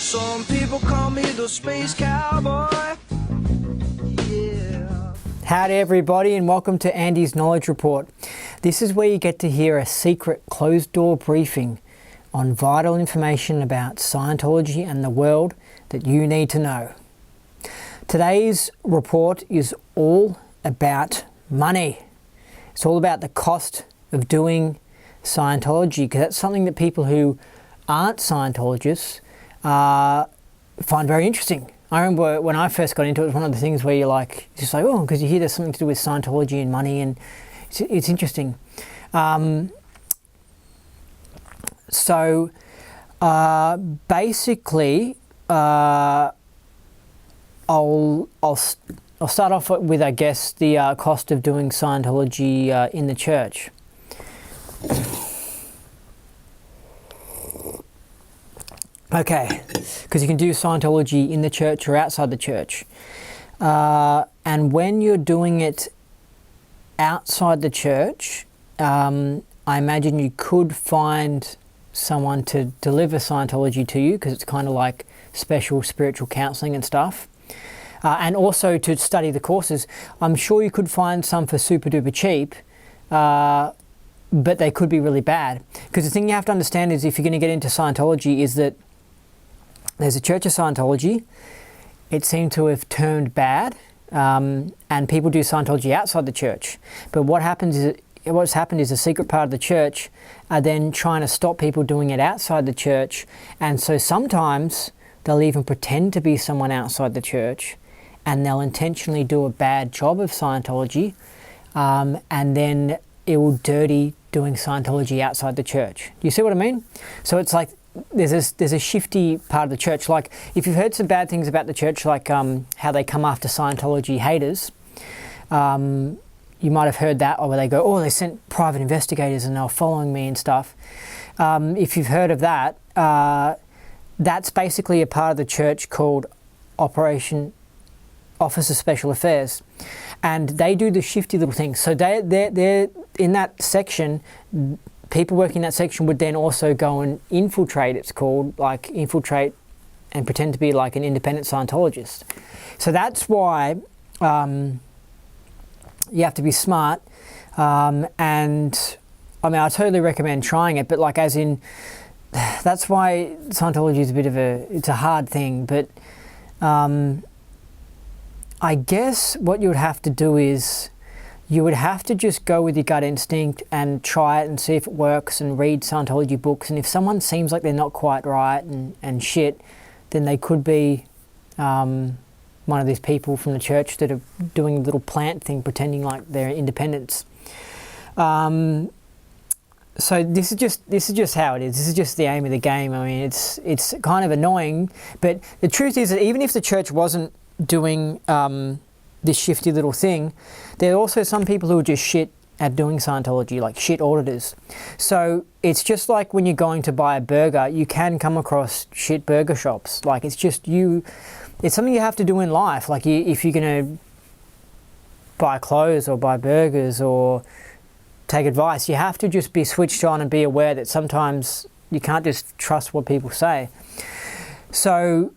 Some people call me the space cowboy. Yeah. Howdy everybody, and welcome to Andy's Knowledge Report. This is where you get to hear a secret closed-door briefing on vital information about Scientology and the world that you need to know. Today's report is all about money. It's all about the cost of doing Scientology, because that's something that people who aren't Scientologists find very interesting. I remember when I first got into it, it was one of the things where you're like, just like, oh, because you hear there's something to do with Scientology and money, and it's interesting. Basically, I'll start off with, I guess, the cost of doing Scientology in the church. Okay, because you can do Scientology in the church or outside the church. And when you're doing it outside the church, I imagine you could find someone to deliver Scientology to you, because it's kind of like special spiritual counseling and stuff. And also to study the courses. I'm sure you could find some for super duper cheap, but they could be really bad. Because the thing you have to understand is, if you're going to get into Scientology, is that there's a Church of Scientology. It seemed to have turned bad, and people do Scientology outside the church. But what's happened is a secret part of the church are then trying to stop people doing it outside the church. And so sometimes they'll even pretend to be someone outside the church, and they'll intentionally do a bad job of Scientology, and then it will dirty doing Scientology outside the church. Do you see what I mean? So it's like there's a shifty part of the church. Like, if you've heard some bad things about the church, like how they come after Scientology haters, you might have heard that, or where they go, oh, they sent private investigators and they were following me and stuff. If you've heard of that, that's basically a part of the church called Office of Special Affairs. And they do the shifty little things. So they're in that section. People working in that section would then also go and infiltrate, it's called, like infiltrate and pretend to be like an independent Scientologist. So that's why you have to be smart. And I mean, I totally recommend trying it, but like, as in, that's why Scientology is it's a hard thing. But I guess what you would have to do is, you would have to just go with your gut instinct and try it and see if it works, and read Scientology books. And if someone seems like they're not quite right and shit, then they could be one of these people from the church that are doing a little plant thing, pretending like they're independents. So this is just how it is. This is just the aim of the game. I mean, it's kind of annoying, but the truth is that even if the church wasn't doing this shifty little thing, there are also some people who are just shit at doing Scientology, like shit auditors. So it's just like when you're going to buy a burger, you can come across shit burger shops. Like, it's something you have to do in life. Like, if you're going to buy clothes or buy burgers or take advice, you have to just be switched on and be aware that sometimes you can't just trust what people say. So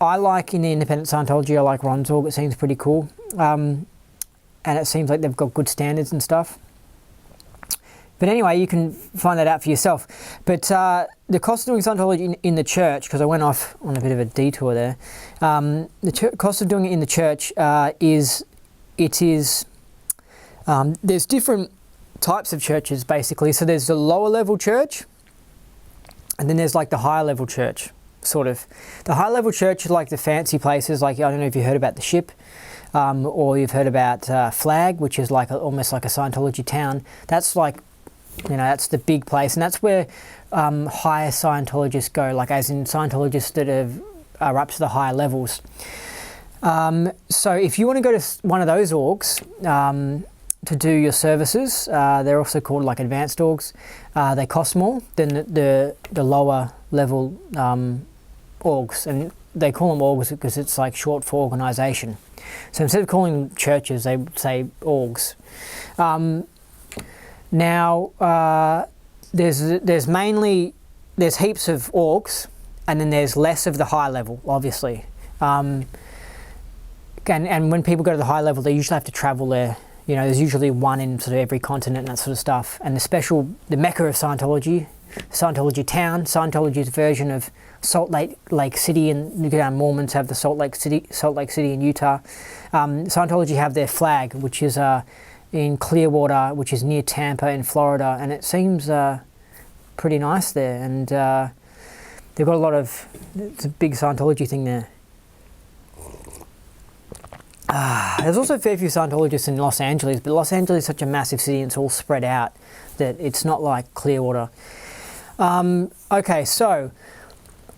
I like, in the independent Scientology, I like Ron's org. It seems pretty cool. And it seems like they've got good standards and stuff. But anyway, you can find that out for yourself. But the cost of doing Scientology in the church, because I went off on a bit of a detour there, cost of doing it in the church there's different types of churches, basically. So there's the lower level church, and then there's like the higher level church. Sort of. The high level church is like the fancy places, like, I don't know if you heard about the Ship, or you've heard about Flag, which is like almost like a Scientology town. That's like, that's the big place, and that's where higher Scientologists go, like as in Scientologists that are up to the higher levels. So if you want to go to one of those orgs to do your services, they're also called like advanced orgs. They cost more than the lower level orgs, and they call them orgs because it's like short for organisation. So instead of calling them churches, they say orgs. Now there's heaps of orgs, and then there's less of the high level, obviously. And when people go to the high level, they usually have to travel there. You know, there's usually one in sort of every continent and that sort of stuff. And the Mecca of Scientology town, Scientology's version of Salt Lake City, and you go down, Mormons have the Salt Lake City in Utah. Scientology have their flag, which is in Clearwater, which is near Tampa in Florida, and it seems pretty nice there. And they've got it's a big Scientology thing there. There's also a fair few Scientologists in Los Angeles, but Los Angeles is such a massive city and it's all spread out that it's not like Clearwater. Okay, so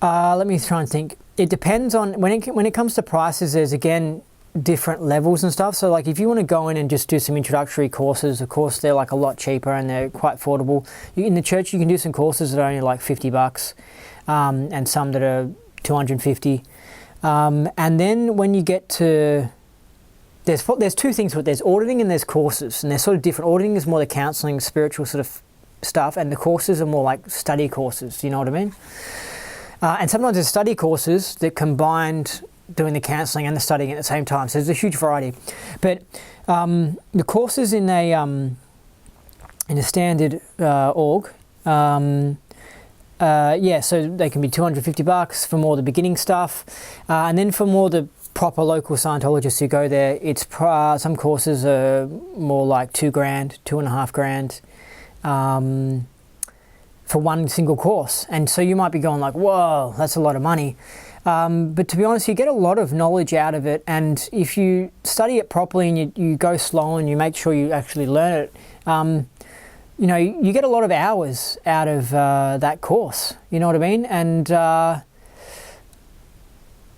let me try and think. It depends on, when it comes to prices, there's again different levels and stuff. So like if you want to go in and just do some introductory courses, of course they're like a lot cheaper and they're quite affordable. In the church you can do some courses that are only like $50, and some that are $250. And then when you get to, there's two things with it. There's auditing and there's courses, and they're sort of different. Auditing is more the counselling, spiritual sort of stuff, and the courses are more like study courses. You know what I mean? And sometimes there's study courses that combined doing the counselling and the studying at the same time. So there's a huge variety. But the courses in a standard org, so they can be $250 for more the beginning stuff, and then for more the proper local Scientologists who go there, it's some courses are more like $2,000, $2,500 for one single course. And so you might be going like, whoa, that's a lot of money. But to be honest, you get a lot of knowledge out of it, and if you study it properly and you go slow and you make sure you actually learn it, you know, you get a lot of hours out of that course. You know what I mean? And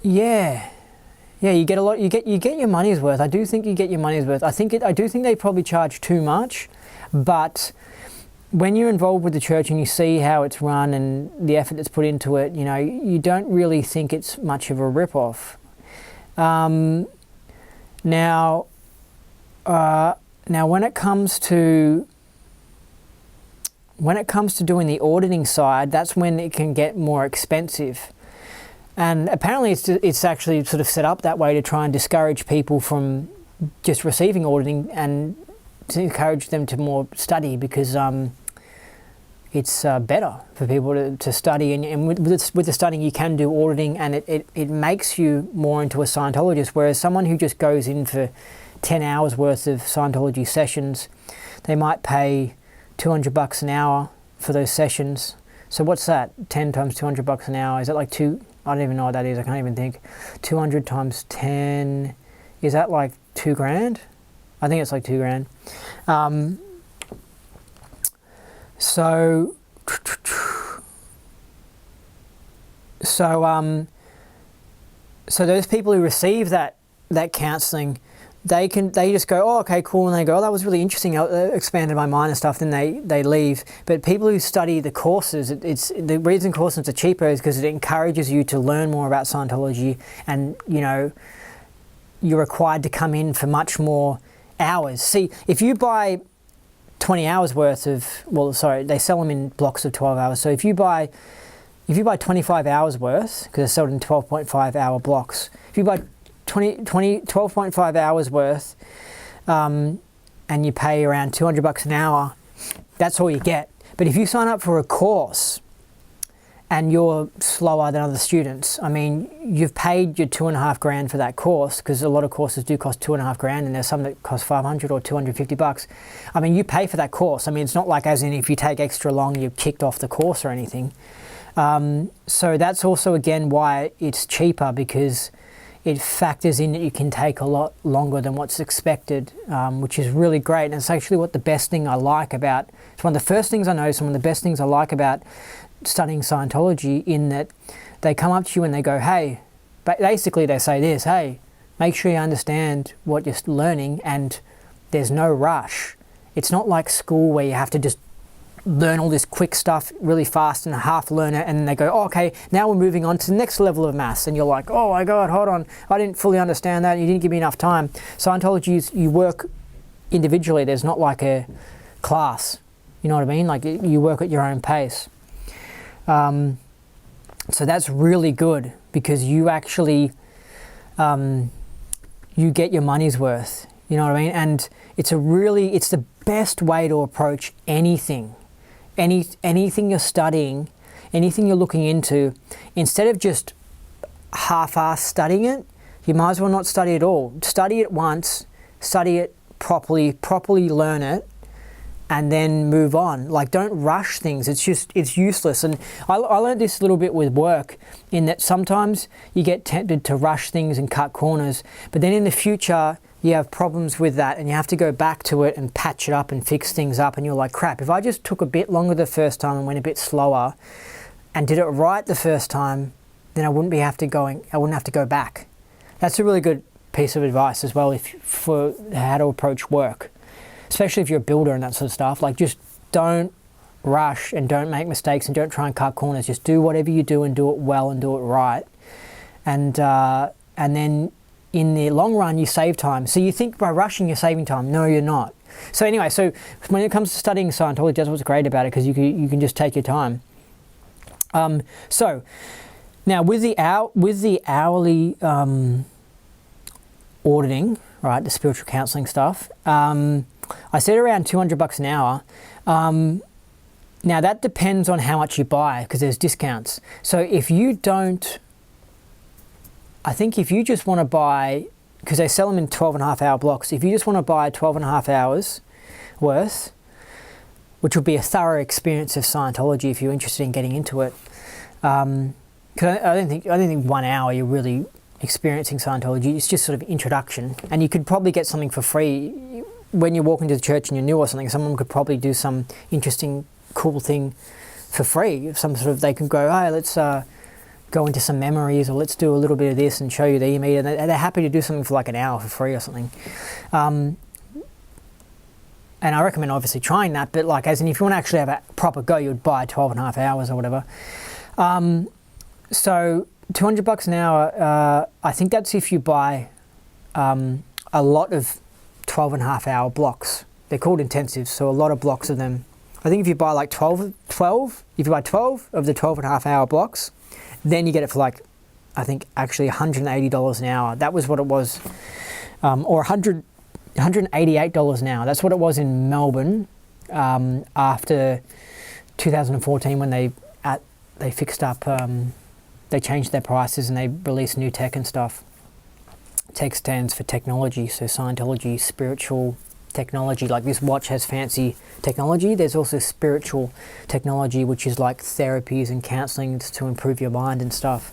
you get a lot. You get your money's worth. I do think you get your money's worth. I do think they probably charge too much, but when you're involved with the church and you see how it's run and the effort that's put into it, you know, you don't really think it's much of a rip-off. Now when it comes to doing the auditing side, that's when it can get more expensive. And apparently it's actually sort of set up that way to try and discourage people from just receiving auditing and to encourage them to more study, because it's better for people to study. And with the studying you can do auditing, and it makes you more into a Scientologist, whereas someone who just goes in for 10 hours worth of Scientology sessions, they might pay $200 an hour for those sessions. So what's that? 10 times $200 an hour, is that like I don't even know what that is. I can't even think. 200 times 10, is that like $2,000? I think it's like $2,000. So those people who receive that counselling, they just go, oh, okay, cool, and they go, oh, that was really interesting, it expanded my mind and stuff, then they leave. But people who study the courses, it's the reason courses are cheaper is because it encourages you to learn more about Scientology, and you know, you're required to come in for much more hours. See, if you buy 20 hours worth of, they sell them in blocks of 12 hours. So if you buy 25 hours worth, because they're sold in 12.5 hour blocks, if you buy 12.5 hours worth, and you pay around $200 an hour, that's all you get. But if you sign up for a course and you're slower than other students, I mean, you've paid your $2,500 for that course, because a lot of courses do cost $2,500, and there's some that cost $500 or $250. I mean, you pay for that course. I mean, it's not like as in if you take extra long, you've kicked off the course or anything. So that's also again why it's cheaper, because it factors in that you can take a lot longer than what's expected, which is really great. And it's actually what the best thing I like about, it's one of the first things I noticed, one of the best things I like about studying Scientology, in that they come up to you and they go, hey, basically they say this, hey, make sure you understand what you're learning, and there's no rush. It's not like school where you have to just learn all this quick stuff really fast and half learn it, and then they go, oh, okay, now we're moving on to the next level of maths, and you're like, oh my God, hold on, I didn't fully understand that, you didn't give me enough time. Scientology, you work individually, there's not like a class, you know what I mean? Like you work at your own pace. So that's really good because you actually, you get your money's worth. You know what I mean? And it's the best way to approach anything. Anything you're studying, anything you're looking into, instead of just half-ass studying it, you might as well not study at all. Study it once, study it properly learn it, and then move on. Like, don't rush things. It's useless. And I learned this a little bit with work, in that sometimes you get tempted to rush things and cut corners, but then in the future you have problems with that and you have to go back to it and patch it up and fix things up, and you're like, crap, if I just took a bit longer the first time and went a bit slower and did it right the first time, then I wouldn't have to go back. That's a really good piece of advice as well for how to approach work, especially if you're a builder and that sort of stuff. Like, just don't rush and don't make mistakes and don't try and cut corners. Just do whatever you do and do it well and do it right. And then in the long run, you save time. So you think by rushing you're saving time. No, you're not. So anyway, so when it comes to studying Scientology, that's what's great about it, because you can just take your time. So now with the hourly auditing, right, the spiritual counseling stuff, I said around $200 an hour. Now that depends on how much you buy, because there's discounts. So if you just want to buy, because they sell them in 12.5 hour blocks, if you just want to buy 12.5 hours worth, which would be a thorough experience of Scientology if you're interested in getting into it, because I don't think 1 hour you're really experiencing Scientology. It's just sort of introduction, and you could probably get something for free when you walk into the church and you're new or something. Someone could probably do some interesting, cool thing for free. They can go, hey, let's go into some memories, or let's do a little bit of this and show you the e-meter. And they're happy to do something for like an hour for free or something. And I recommend obviously trying that, but like, as in, if you want to actually have a proper go, you'd buy 12.5 hours or whatever. So $200 an hour, I think that's if you buy a lot of 12.5 hour blocks. They're called intensives, so a lot of blocks of them. I think if you buy like 12 of the 12.5 hour blocks, then you get it for like, I think actually $180 an hour. That was what it was, or $188 an hour. That's what it was in Melbourne after 2014, when they fixed up, they changed their prices and they released new tech and stuff. Tech stands for technology, so Scientology, spiritual technology. Like, this watch has fancy technology. There's also spiritual technology, which is like therapies and counseling to improve your mind and stuff.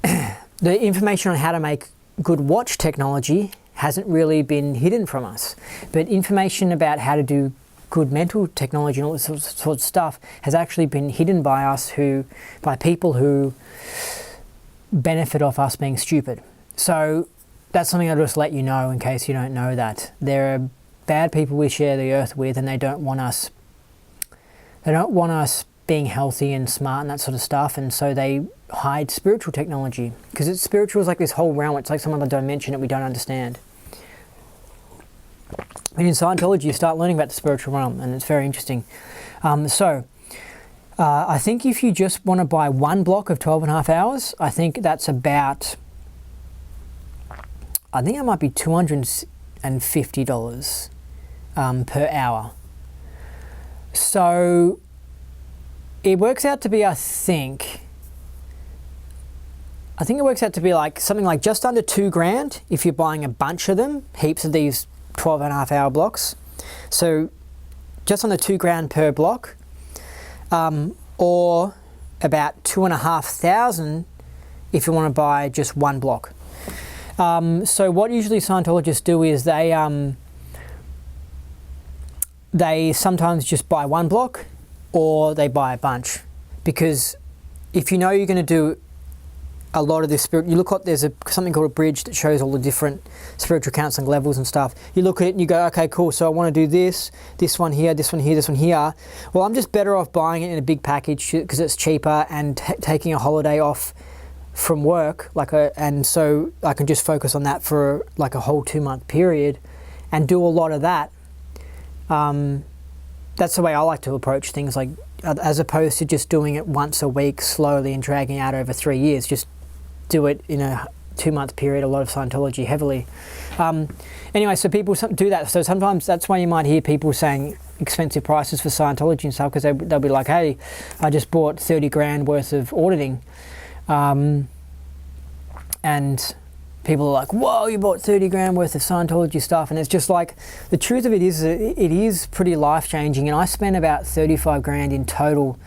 The information on how to make good watch technology hasn't really been hidden from us, but information about how to do good mental technology and all this sort of stuff has actually been hidden by people who benefit off us being stupid. So that's something I'll just let you know in case you don't know that. There are bad people we share the earth with, and they don't want us being healthy and smart and that sort of stuff, and so they hide spiritual technology, because spiritual is like this whole realm. It's like some other dimension that we don't understand. And in Scientology, you start learning about the spiritual realm, and it's very interesting. I think if you just want to buy one block of 12.5 hours, I think that's about, I think it might be $250 per hour. So it works out to be, I think it works out to be like something like just under $2,000 if you're buying a bunch of them, heaps of these 12.5 hour blocks. So just under $2,000 per block, or about $2,500 if you want to buy just one block. So what usually Scientologists do is they sometimes just buy one block, or they buy a bunch, because if you know you're going to do a lot of this you look at, there's something called a bridge that shows all the different spiritual counseling levels and stuff. You look at it and you go, okay, cool, so I want to do this one here, this one here, this one here. Well, I'm just better off buying it in a big package because it's cheaper, and taking a holiday off from work, and so I can just focus on that for like a whole 2-month period and do a lot of that. That's the way I like to approach things. Like, as opposed to just doing it once a week slowly and dragging out over 3 years. Just do it in a 2-month period. A lot of Scientology heavily. Anyway, so people do that. So sometimes that's why you might hear people saying expensive prices for Scientology and stuff, because they'll be like, hey, I just bought 30 grand worth of auditing. And people are like, whoa, you bought 30 grand worth of Scientology stuff. And it's just like, the truth of it is pretty life-changing. And I spent about 35 grand in total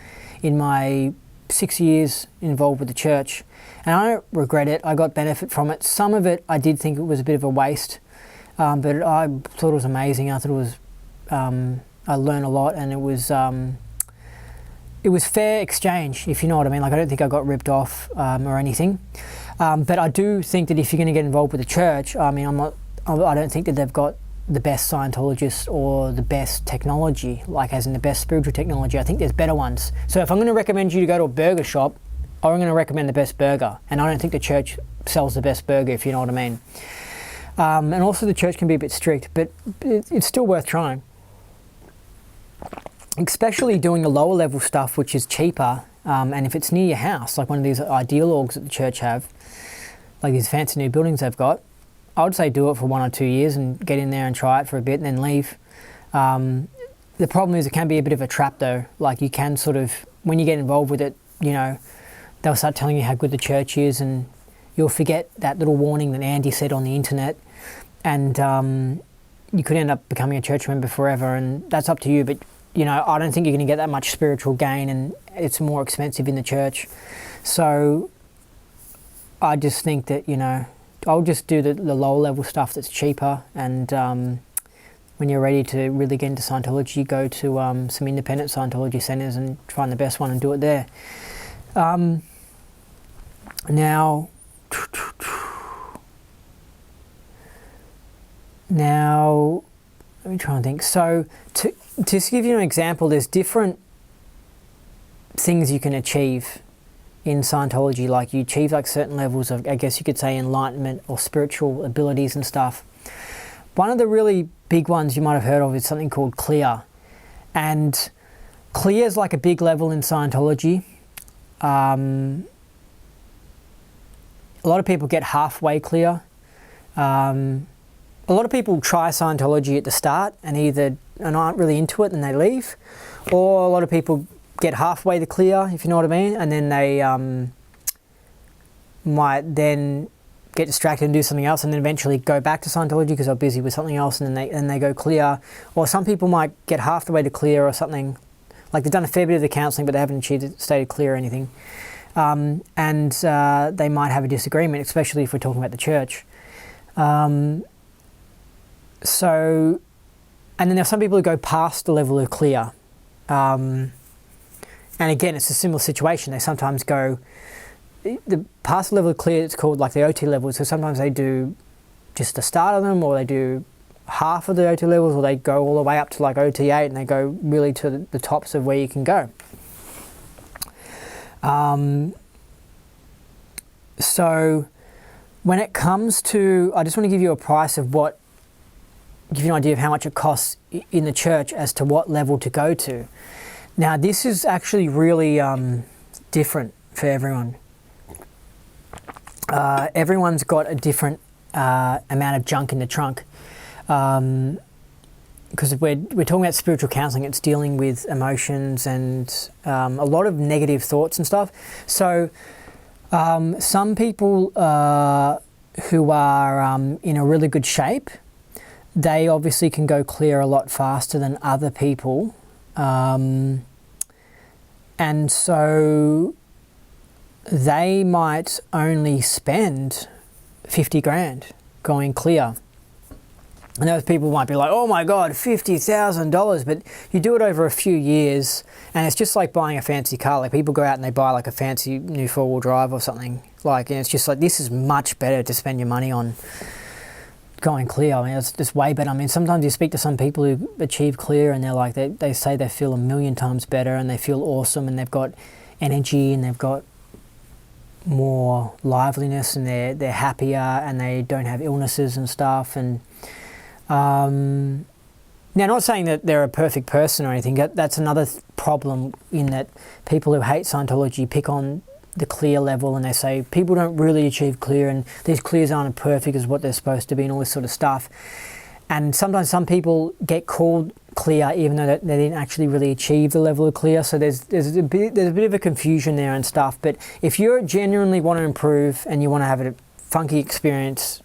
in my 6 years involved with the church. And I don't regret it. I got benefit from it. Some of it I did think it was a bit of a waste, but I thought it was amazing. I thought it was, I learned a lot, and it was fair exchange, if you know what I mean. Like, I don't think I got ripped off or anything. But I do think that if you're going to get involved with the church, I mean, I don't think that they've got the best Scientologists or the best technology, like as in the best spiritual technology. I think there's better ones. So if I'm going to recommend you to go to a burger shop, I'm going to recommend the best burger. And I don't think the church sells the best burger, if you know what I mean. And also the church can be a bit strict, but it's still worth trying. Especially doing the lower level stuff, which is cheaper. And if it's near your house, like one of these ideal orgs that the church have, like these fancy new buildings they've got, I would say do it for 1 or 2 years and get in there and try it for a bit and then leave. The problem is it can be a bit of a trap though. Like, you can sort of, when you get involved with it, you know, they'll start telling you how good the church is, and you'll forget that little warning that Andy said on the internet, and you could end up becoming a church member forever, and that's up to you. But, you know, I don't think you're going to get that much spiritual gain, and it's more expensive in the church. So I just think that, you know, I'll just do the lower level stuff that's cheaper, and when you're ready to really get into Scientology, go to some independent Scientology centers and find the best one and do it there. Now, let me try and think. So to just give you an example, there's different things you can achieve in Scientology. Like, you achieve like certain levels of, I guess you could say, enlightenment or spiritual abilities and stuff. One of the really big ones you might have heard of is something called clear. And clear is like a big level in Scientology. A lot of people get halfway clear. A lot of people try Scientology at the start and either aren't really into it and they leave, or a lot of people get halfway to clear, if you know what I mean, and then they might then get distracted and do something else, and then eventually go back to Scientology because they're busy with something else, and then they go clear. Or some people might get half the way to clear or something. Like, they've done a fair bit of the counselling, but they haven't achieved a state of clear or anything. And they might have a disagreement, especially if we're talking about the church. So, and then there's some people who go past the level of clear. And again, it's a similar situation. They sometimes go past the level of clear. It's called like the OT level. So sometimes they do just the start of them, or they do half of the OT levels, or they go all the way up to like OT8 and they go really to the tops of where you can go. So when it comes to, I just want to give you a price of give you an idea of how much it costs in the church as to what level to go to. Now, this is actually really different for everyone. Everyone's got a different amount of junk in the trunk. Because we're talking about spiritual counselling, it's dealing with emotions and a lot of negative thoughts and stuff. So some people who are in a really good shape, they obviously can go clear a lot faster than other people. And so they might only spend 50 grand going clear. And those people might be like, oh my God, $50,000, but you do it over a few years, and it's just like buying a fancy car. Like, people go out and they buy like a fancy new 4-wheel drive or something. Like, and it's just like, this is much better to spend your money on going clear. I mean, it's just way better. I mean, sometimes you speak to some people who achieve clear and they're like, they say they feel 1,000,000 times better and they feel awesome and they've got energy and they've got more liveliness and they're happier and they don't have illnesses and stuff. And Now, not saying that they're a perfect person or anything. That's another problem, in that people who hate Scientology pick on the clear level, and they say people don't really achieve clear, and these clears aren't perfect as what they're supposed to be, and all this sort of stuff. And sometimes some people get called clear even though they didn't actually really achieve the level of clear. So there's a bit of a confusion there and stuff. But if you genuinely want to improve and you want to have a funky experience,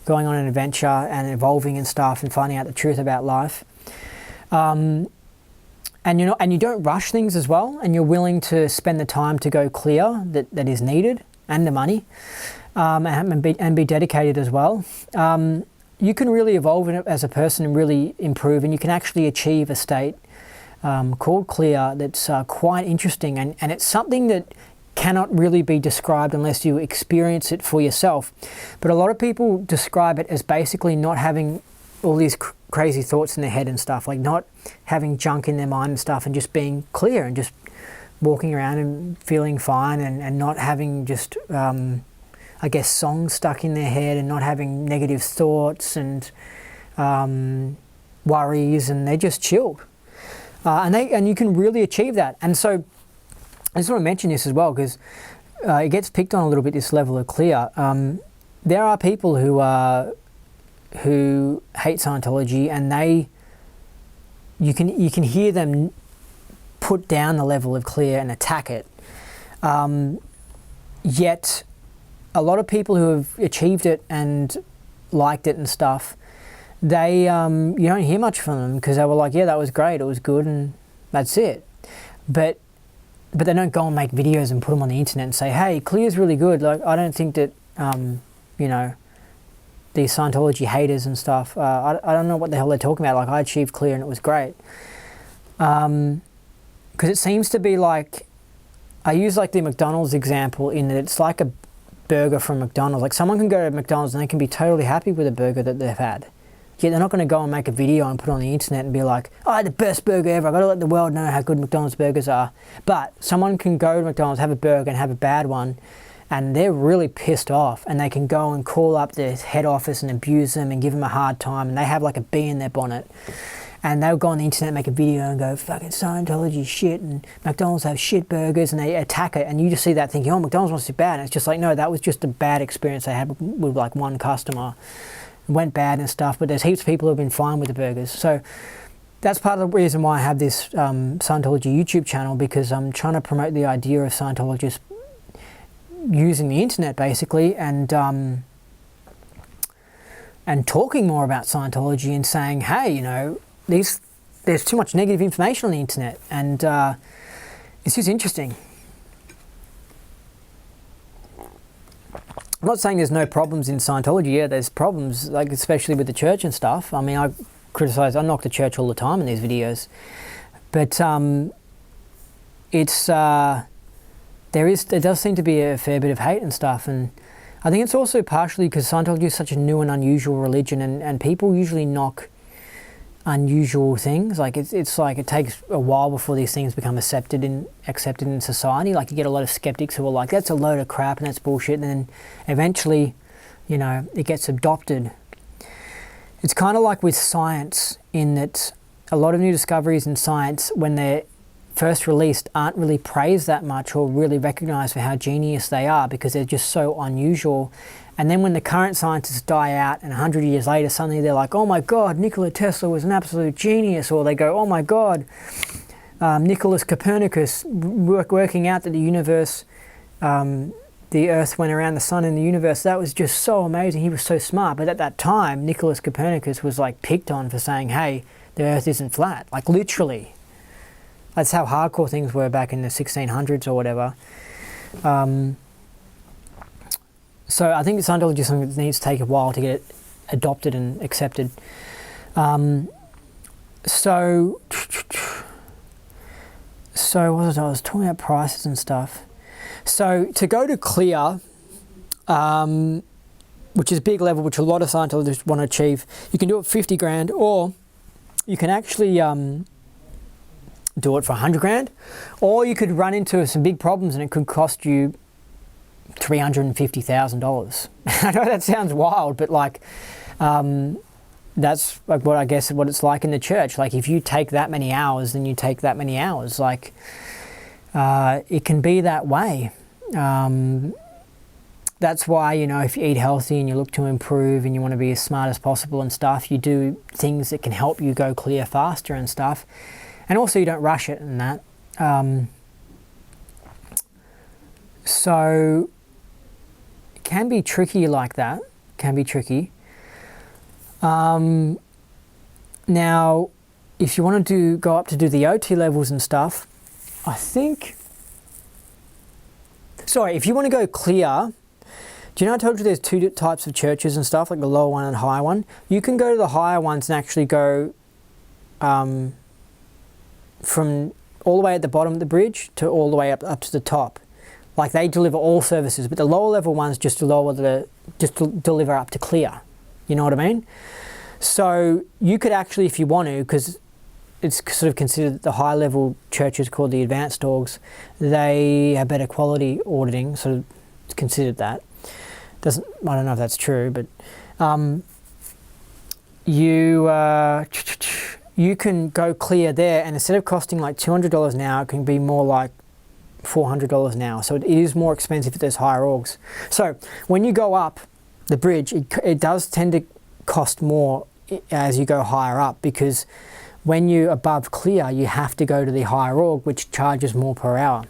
going on an adventure and evolving and stuff and finding out the truth about life, and you don't rush things as well, and you're willing to spend the time to go clear that is needed, and the money, and be dedicated as well, you can really evolve as a person and really improve, and you can actually achieve a state called clear that's quite interesting, and it's something that cannot really be described unless you experience it for yourself. But a lot of people describe it as basically not having all these crazy thoughts in their head and stuff, like not having junk in their mind and stuff, and just being clear and just walking around and feeling fine, and not having just I guess songs stuck in their head, and not having negative thoughts and worries, and they're just chilled, and you can really achieve that. And so I just want to mention this as well, because it gets picked on a little bit, this level of clear. There are people who hate Scientology, and you can hear them put down the level of clear and attack it. Yet a lot of people who have achieved it and liked it and stuff, they you don't hear much from them, because they were like, yeah, that was great, it was good, and that's it. But they don't go and make videos and put them on the internet and say, hey, clear's really good. Like, I don't think that these Scientology haters and stuff, I don't know what the hell they're talking about. Like, I achieved clear and it was great. Because it seems to be like, I use like the McDonald's example, in that it's like a burger from McDonald's. Like, someone can go to McDonald's and they can be totally happy with a burger that they've had. Yet they're not going to go and make a video and put it on the internet and be like, oh, I had the best burger ever, I've got to let the world know how good McDonald's burgers are. But someone can go to McDonald's, have a burger and have a bad one, and they're really pissed off, and they can go and call up their head office and abuse them and give them a hard time, and they have like a bee in their bonnet. And they'll go on the internet, make a video and go, fucking Scientology shit, and McDonald's have shit burgers, and they attack it. And you just see that thinking, oh, McDonald's must be bad. And it's just like, no, that was just a bad experience they had with like one customer. It went bad and stuff, but there's heaps of people who have been fine with the burgers. So that's part of the reason why I have this Scientology YouTube channel, because I'm trying to promote the idea of Scientologists using the internet basically, and talking more about Scientology, and saying, hey, there's too much negative information on the internet, and it's just interesting. I'm not saying there's no problems in Scientology. Yeah, there's problems, like especially with the church and stuff. I mean, I knock the church all the time in these videos, but there does seem to be a fair bit of hate and stuff, and I think it's also partially because Scientology is such a new and unusual religion, and people usually knock unusual things. Like it's like it takes a while before these things become accepted in society. Like, you get a lot of skeptics who are like, that's a load of crap and that's bullshit, and then eventually, it gets adopted. It's kind of like with science, in that a lot of new discoveries in science, when they're first released, aren't really praised that much or really recognized for how genius they are, because they're just so unusual. And then when the current scientists die out, and 100 years later, suddenly they're like, oh my God, Nikola Tesla was an absolute genius. Or they go, oh my God, Nicholas Copernicus working out that the universe, the Earth went around the sun in the universe. That was just so amazing. He was so smart. But at that time, Nicholas Copernicus was like picked on for saying, hey, the Earth isn't flat. Like, literally. That's how hardcore things were back in the 1600s or whatever. So I think Scientology is something that needs to take a while to get it adopted and accepted. So what was I was talking about prices and stuff. So to go to clear, which is a big level, which a lot of Scientologists want to achieve, you can do it 50 grand, or you can actually do it for 100 grand, or you could run into some big problems and it could cost you $350,000. I know that sounds wild, but like, that's like what I guess what it's like in the church. Like if you take that many hours, then you take that many hours. Like it can be that way. That's why, you know, if you eat healthy and you look to improve and you want to be as smart as possible and stuff, you do things that can help you go clear faster and stuff. And also you don't rush it and that. So it can be tricky like that. Can be tricky. Now, if you want to go up to do the OT levels and stuff, I think... Sorry, if you want to go clear... Do you know I told you there's two types of churches and stuff, like the lower one and the higher one? You can go to the higher ones and actually go from all the way at the bottom of the bridge to all the way up to the top. Like they deliver all services, but the lower level ones just deliver up to clear. You know what I mean? So you could actually, if you want to, because it's sort of considered the high level churches called the advanced orgs, they have better quality auditing, sort of it's considered that. I don't know if that's true, but you can go clear there, and instead of costing like $200 an hour, it can be more like $400 an hour. So it is more expensive at those higher orgs. So when you go up the bridge, it does tend to cost more as you go higher up, because when you're above clear, you have to go to the higher org, which charges more per hour.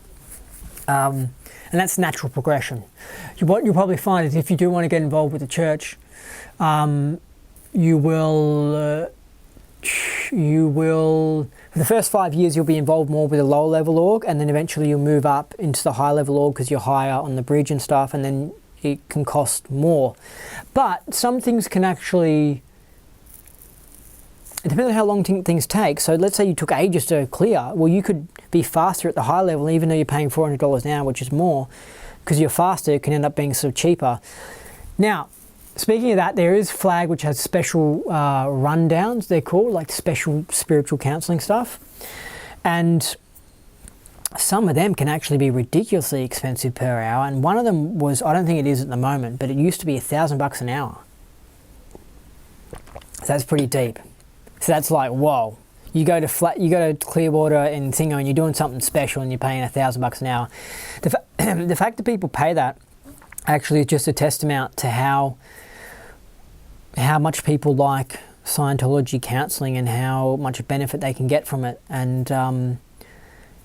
And that's natural progression. What you'll probably find is if you do want to get involved with the church, you will, for the first 5 years, you'll be involved more with a lower level org, and then eventually you'll move up into the high level org because you're higher on the bridge and stuff, and then it can cost more. But some things can actually... It depends on how long things take. So let's say you took ages to clear. Well, you could be faster at the high level, even though you're paying $400 an hour, which is more, because you're faster, it can end up being sort of cheaper. Now, speaking of that, there is Flag, which has special rundowns, they're called, like special spiritual counselling stuff. And some of them can actually be ridiculously expensive per hour. And one of them was, I don't think it is at the moment, but it used to be $1,000 an hour. So that's pretty deep. So that's like, whoa, you go to Clearwater and Thingo and you're doing something special and you're paying $1,000 an hour. The fact that people pay that actually is just a testament to how much people like Scientology counseling and how much benefit they can get from it. And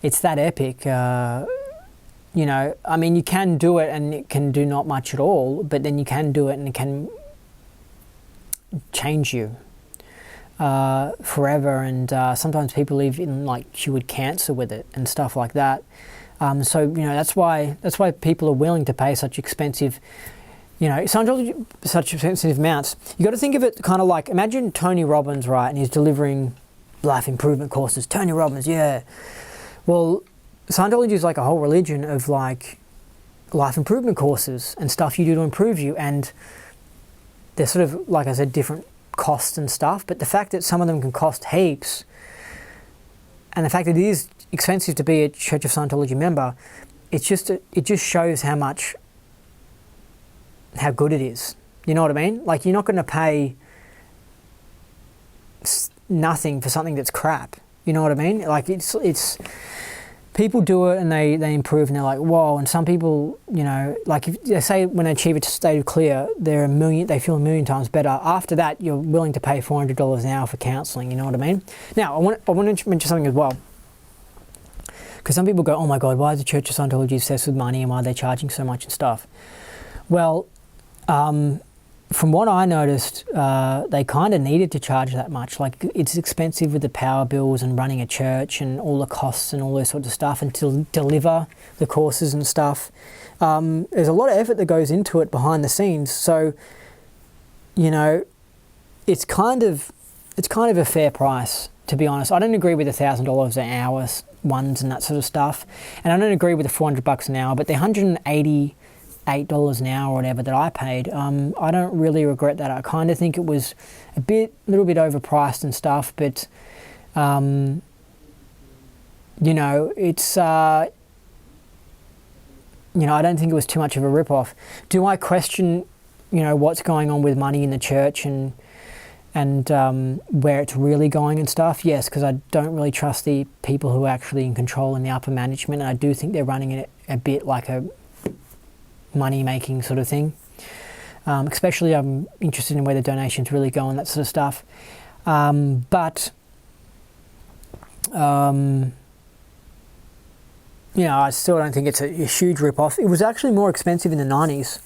it's that epic. You know, I mean, you can do it and it can do not much at all, but then you can do it and it can change you forever. And sometimes people live in like cured cancer with it and stuff like that. So, you know, that's why people are willing to pay such expensive, you know, such expensive amounts. You got to think of it kind of like, imagine Tony Robbins, right? And he's delivering life improvement courses. Tony Robbins, yeah. Well, Scientology is like a whole religion of like life improvement courses and stuff you do to improve you. And they're sort of, like I said, different costs and stuff. But the fact that some of them can cost heaps, and the fact that it is expensive to be a Church of Scientology member, it just shows how good it is. You know what I mean? Like, you're not going to pay nothing for something that's crap. You know what I mean? Like, it's people do it and they improve and they're like, whoa. And some people, you know, like if they say when they achieve a state of clear, they feel a million times better. After that, you're willing to pay $400 an hour for counselling. You know what I mean? Now, I want to mention something as well. Because some people go, oh my God, why is the Church of Scientology obsessed with money and why are they charging so much and stuff? Well, from what I noticed, they kind of needed to charge that much. Like, it's expensive with the power bills and running a church and all the costs and all those sorts of stuff, and to deliver the courses and stuff. There's a lot of effort that goes into it behind the scenes. So, you know, it's kind of a fair price, to be honest. I don't agree with the $1,000 an hour ones and that sort of stuff, and I don't agree with the $400 an hour. But the $188 an hour or whatever that I paid, I don't really regret that. I kind of think it was a little bit overpriced and stuff, but you know, it's you know, I don't think it was too much of a rip-off. Do I question, you know, what's going on with money in the church and and where it's really going and stuff. Yes, because I don't really trust the people who are actually in control in the upper management, and I do think they're running it a bit like a money-making sort of thing. Especially I'm interested in where the donations really go and that sort of stuff. You know, I still don't think it's a huge rip-off. It was actually more expensive in the 90s.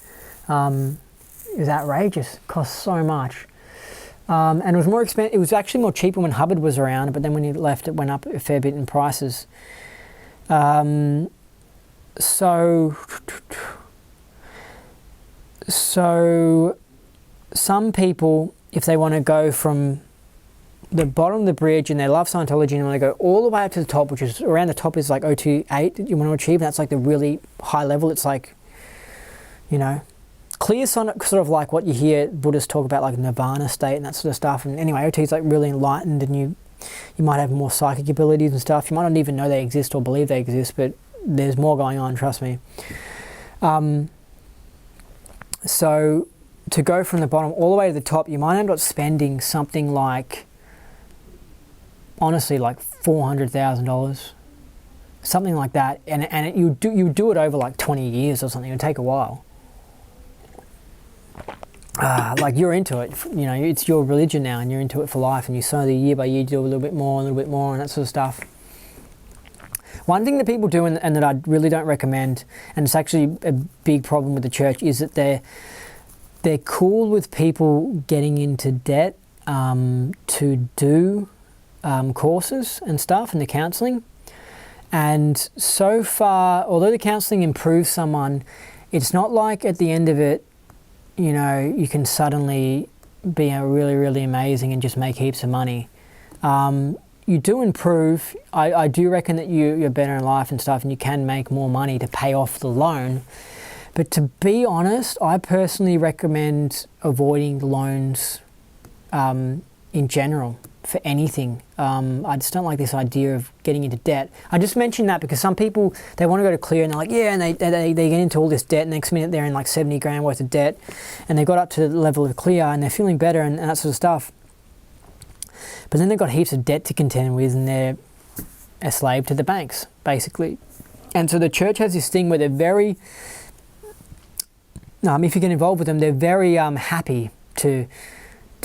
It was outrageous. It cost so much. And it was more expensive. It was actually more cheaper when Hubbard was around, but then when he left, it went up a fair bit in prices. So some people, if they want to go from the bottom of the bridge and they love Scientology and they want to go all the way up to the top, which is around the top is like 028 that you want to achieve. That's like the really high level. It's like, you know, clear sort of like what you hear Buddhists talk about, like nirvana state and that sort of stuff. And anyway, OT is like really enlightened, and you might have more psychic abilities and stuff. You might not even know they exist or believe they exist, but there's more going on, trust me. So to go from the bottom all the way to the top, you might end up spending something like, honestly, like $400,000, something like that, and you do it over like 20 years or something. It would take a while. Like you're into it, you know, it's your religion now, and you're into it for life, and you slowly year by year do a little bit more, and that sort of stuff. One thing that people do, and that I really don't recommend, and it's actually a big problem with the church, is that they're cool with people getting into debt to do courses and stuff, and the counselling. And so far, although the counselling improves someone, it's not like at the end of it, you know, you can suddenly be really, really amazing and just make heaps of money. You do improve. I do reckon that you're better in life and stuff, and you can make more money to pay off the loan. But to be honest, I personally recommend avoiding loans in general for anything. I just don't like this idea of getting into debt. I just mentioned that because some people, they want to go to clear and they're like, yeah, and they get into all this debt. Next minute they're in like 70 grand worth of debt, and they got up to the level of clear and they're feeling better and that sort of stuff. But then they've got heaps of debt to contend with, and they're a slave to the banks, basically. And so the church has this thing where they're very, if you get involved with them, they're very happy to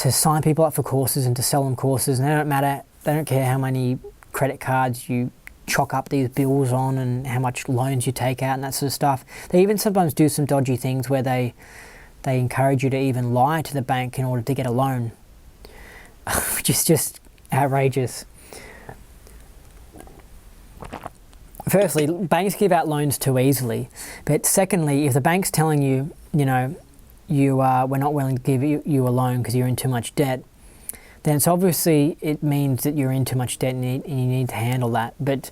sign people up for courses and to sell them courses, and they don't care how many credit cards you chalk up these bills on and how much loans you take out and that sort of stuff. They even sometimes do some dodgy things where they encourage you to even lie to the bank in order to get a loan, which is just outrageous. Firstly, banks give out loans too easily, but secondly, if the bank's telling you, you know, we're not willing to give you a loan because you're in too much debt, then it's obviously, it means that you're in too much debt and you need to handle that. But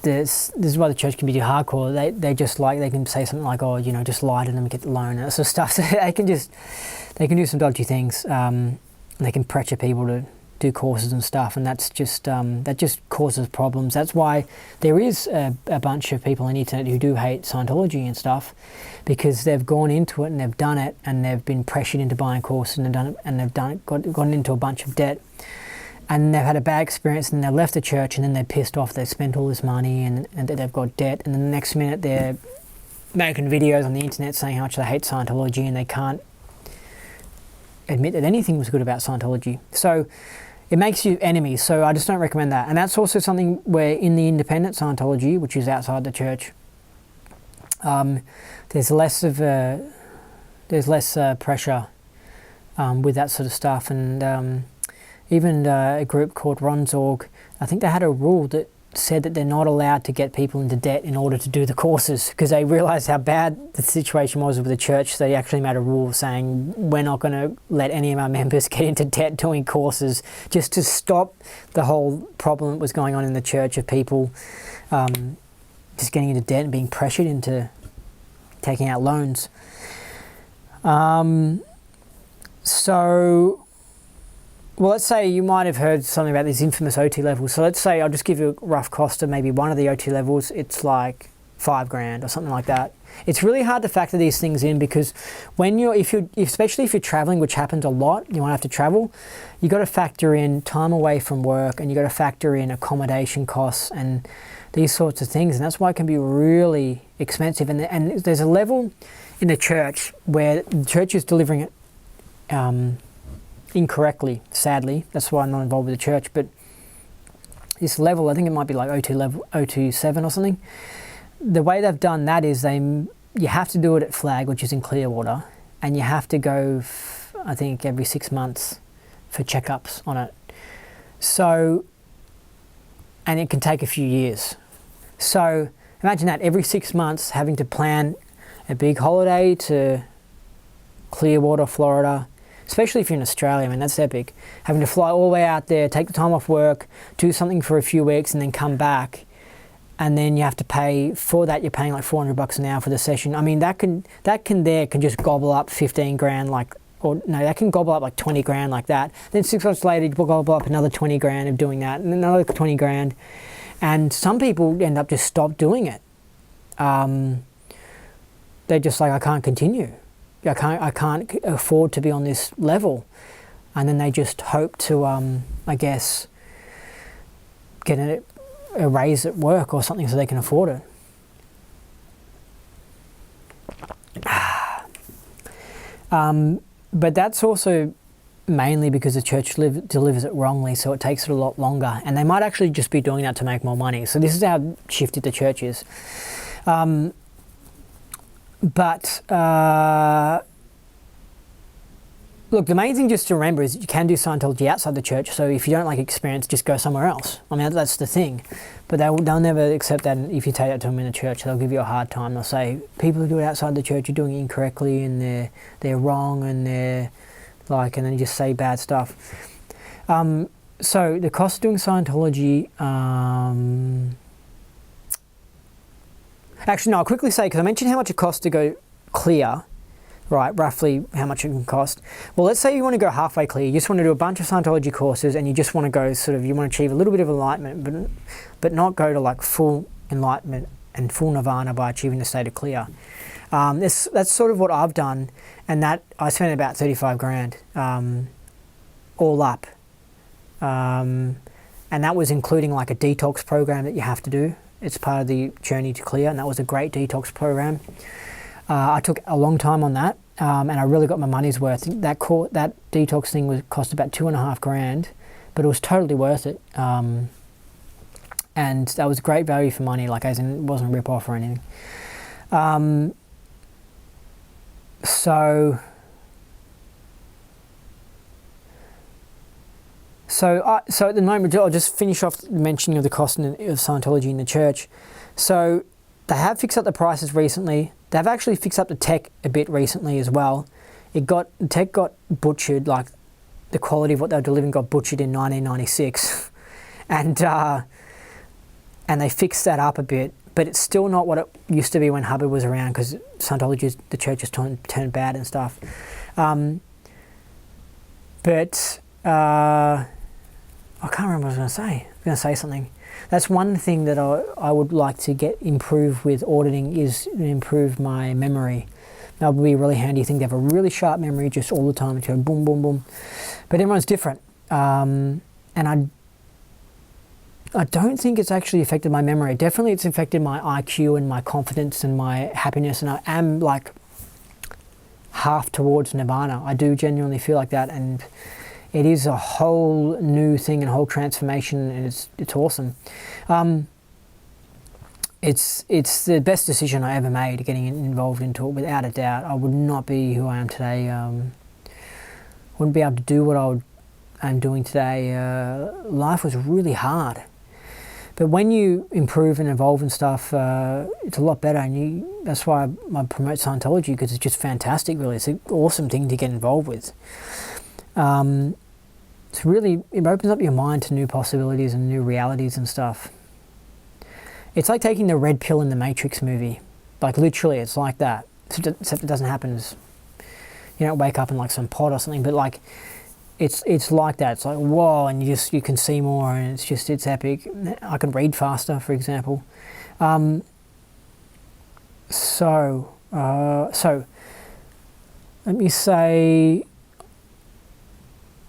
this is why the church can be too hardcore. They can say something like, oh, you know, just lie to them and get the loan and that sort of stuff. So they can do some dodgy things. They can pressure people to do courses and stuff, and that just causes problems. That's why there is a bunch of people on the internet who do hate Scientology and stuff, because they've gone into it and they've done it, and they've been pressured into buying courses and gotten into a bunch of debt, and they've had a bad experience, and they've left the church, and then they're pissed off. They've spent all this money and they've got debt, and then the next minute they're making videos on the internet saying how much they hate Scientology, and they can't admit that anything was good about Scientology. So it makes you enemies, so I just don't recommend that. And that's also something where in the independent Scientology, which is outside the church, there's less pressure with that sort of stuff. And even a group called Ronzorg, I think they had a rule that said that they're not allowed to get people into debt in order to do the courses, because they realized how bad the situation was with the church. So they actually made a rule saying, we're not going to let any of our members get into debt doing courses, just to stop the whole problem that was going on in the church of people just getting into debt and being pressured into taking out loans. Well, let's say you might have heard something about these infamous OT levels. So let's say I'll just give you a rough cost of maybe one of the OT levels. It's like $5,000 or something like that. It's really hard to factor these things in because when especially if you're traveling, which happens a lot, you might have to travel, you got to factor in time away from work, and you got to factor in accommodation costs and these sorts of things, and that's why it can be really expensive. And there's a level in the church where the church is delivering it incorrectly, sadly. That's why I'm not involved with the church. But this level, I think it might be like O2 or something. The way they've done that is you have to do it at Flag, which is in Clearwater, and you have to go, I think, every 6 months for checkups on it. So, and it can take a few years. So imagine that, every 6 months having to plan a big holiday to Clearwater, Florida, especially if you're in Australia. I mean, that's epic. Having to fly all the way out there, take the time off work, do something for a few weeks, and then come back. And then you have to pay for that. You're paying like $400 an hour for the session. I mean, that can just gobble up 15 grand, that can gobble up like 20 grand like that. Then 6 months later, you gobble up another 20 grand of doing that, and another 20 grand. And some people end up just stop doing it. They're just like, I can't continue. I can't afford to be on this level. And then they just hope to, I guess, get a raise at work or something so they can afford it. But that's also mainly because the church delivers it wrongly, so it takes it a lot longer. And they might actually just be doing that to make more money. So this is how shifted the church is. Look, the main thing just to remember is you can do Scientology outside the church. So if you don't like experience, just go somewhere else. I mean, that's the thing. But they'll never accept that if you take that to them in the church. They'll give you a hard time. They'll say, people who do it outside the church are doing it incorrectly, and they're wrong, and and then you just say bad stuff. So the cost of doing Scientology, actually, no, I'll quickly say, because I mentioned how much it costs to go clear, right, roughly how much it can cost. Well, let's say you want to go halfway clear. You just want to do a bunch of Scientology courses, and you just want to go you want to achieve a little bit of enlightenment, but not go to like full enlightenment and full nirvana by achieving the state of clear. That's sort of what I've done, and that I spent about 35 grand all up. And that was including like a detox program that you have to do. It's part of the journey to clear, and that was a great detox program. I took a long time on that, and I really got my money's worth. That detox thing cost about 2.5 grand, but it was totally worth it. And that was great value for money, like as in it wasn't a rip-off or anything. So at the moment, I'll just finish off the mentioning of the cost of Scientology in the church. So they have fixed up the prices recently. They've actually fixed up the tech a bit recently as well. The tech got butchered, like the quality of what they were delivering got butchered in 1996. And they fixed that up a bit, but it's still not what it used to be when Hubbard was around, because Scientology, the church has turned bad and stuff. I can't remember what I was going to say. I was going to say something. That's one thing that I would like to improve with auditing, is improve my memory. That would be a really handy thing to have a really sharp memory just all the time, to go boom, boom, boom. But everyone's different. And I don't think it's actually affected my memory. Definitely it's affected my IQ and my confidence and my happiness, and I am like half towards nirvana. I do genuinely feel like that, and it is a whole new thing and a whole transformation, and it's awesome. It's the best decision I ever made, getting involved into it, without a doubt. I would not be who I am today. Wouldn't be able to do what I'm doing today. Life was really hard. But when you improve and evolve and stuff, it's a lot better, and that's why I promote Scientology, because it's just fantastic, really. It's an awesome thing to get involved with. It opens up your mind to new possibilities and new realities and stuff. It's like taking the red pill in the Matrix movie. Like literally, it's like that. Except it doesn't happen you don't wake up in like some pod or something, but like it's like that. It's like, whoa, and you can see more, and it's epic. I can read faster, for example. So let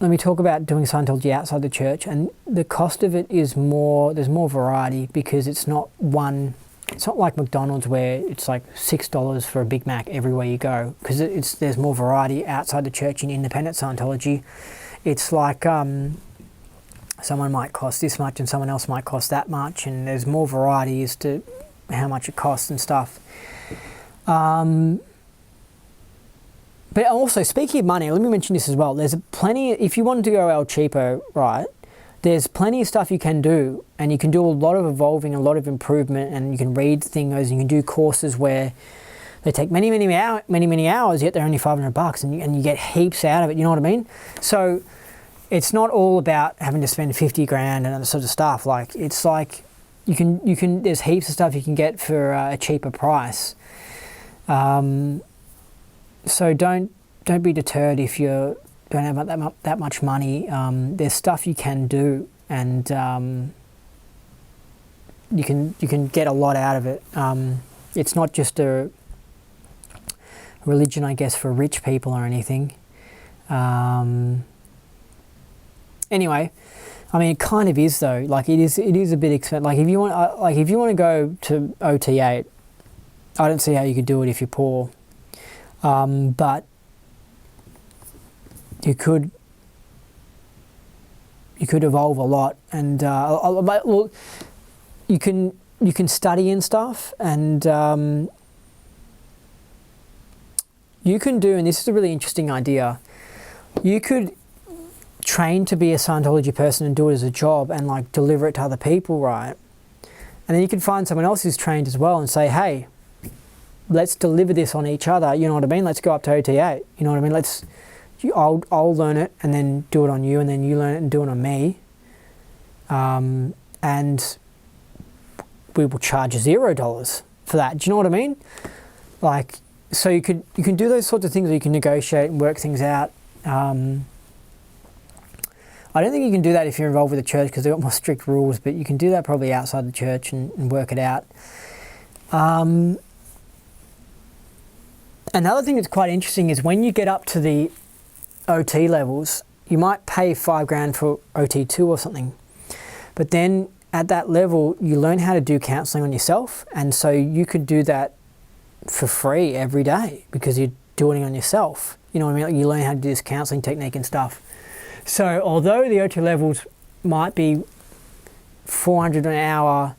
me talk about doing Scientology outside the church, and the cost of it is more, there's more variety, because it's not like McDonald's where it's like $6 for a Big Mac everywhere you go, because there's more variety outside the church in independent Scientology. It's like someone might cost this much and someone else might cost that much, and there's more variety as to how much it costs and stuff. But also, speaking of money, let me mention this as well. There's plenty, if you wanted to go El Cheapo, right, there's plenty of stuff you can do, and you can do a lot of evolving, a lot of improvement, and you can read things, and you can do courses where they take many hours, yet they're only $500, and you get heaps out of it, you know what I mean? So it's not all about having to spend 50 grand and that sort of stuff. Like, it's like, you can, there's heaps of stuff you can get for a cheaper price. So don't be deterred if you don't have that much money. There's stuff you can do, and you can get a lot out of it. It's not just a religion, I guess, for rich people or anything. Anyway, I mean, it kind of is though. Like, it is a bit expensive. Like, if you want to go to OT8, I don't see how you could do it if you're poor. But you could evolve a lot, and well, you can study and stuff, and you can do, and this is a really interesting idea, you could train to be a Scientology person and do it as a job and like deliver it to other people, right? And then you can find someone else who's trained as well and say, hey, let's deliver this on each other, you know what I mean? Let's go up to OT8, you know what I mean? I'll learn it and then do it on you, and then you learn it and do it on me. And we will charge $0 for that. Do you know what I mean? Like, so you can do those sorts of things where you can negotiate and work things out. I don't think you can do that if you're involved with the church, because they've got more strict rules, but you can do that probably outside the church and work it out. Another thing that's quite interesting is when you get up to the OT levels, you might pay $5,000 for OT2 or something. But then at that level, you learn how to do counselling on yourself. And so you could do that for free every day because you're doing it on yourself. You know what I mean? Like, you learn how to do this counselling technique and stuff. So although the OT levels might be $400 an hour,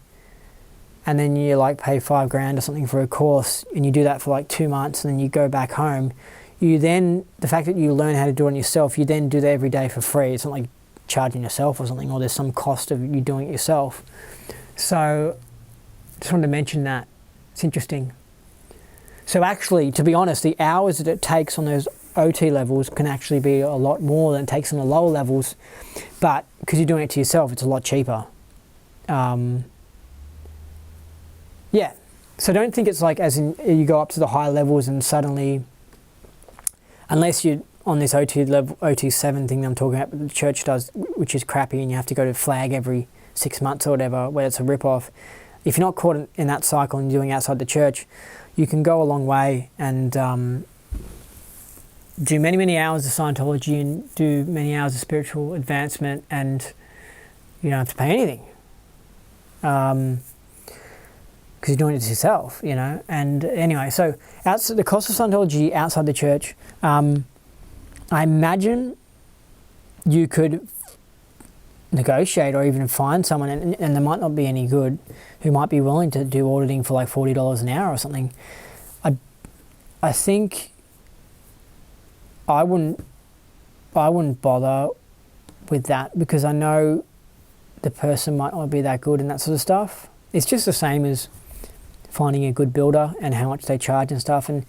and then you like pay $5,000 or something for a course, and you do that for like 2 months, and then you go back home, you then, the fact that you learn how to do it on yourself, you then do that every day for free. It's not like charging yourself or something, or there's some cost of you doing it yourself. So just wanted to mention that. It's interesting. So actually, to be honest, the hours that it takes on those OT levels can actually be a lot more than it takes on the lower levels, but because you're doing it to yourself, it's a lot cheaper. Yeah, so don't think it's like as in you go up to the high levels and suddenly, unless you're on this OT level, OT7 thing that I'm talking about, the church does, which is crappy, and you have to go to flag every 6 months or whatever, where it's a rip-off. If you're not caught in that cycle and doing outside the church, you can go a long way and do many hours of Scientology and do many hours of spiritual advancement, and you don't have to pay anything. Because you're doing it to yourself, you know. And anyway, so the cost of Scientology outside the church, I imagine you could negotiate or even find someone, and there might not be any good, who might be willing to do auditing for like $40 an hour or something. I think I wouldn't bother with that, because I know the person might not be that good and that sort of stuff. It's just the same as finding a good builder and how much they charge and stuff. And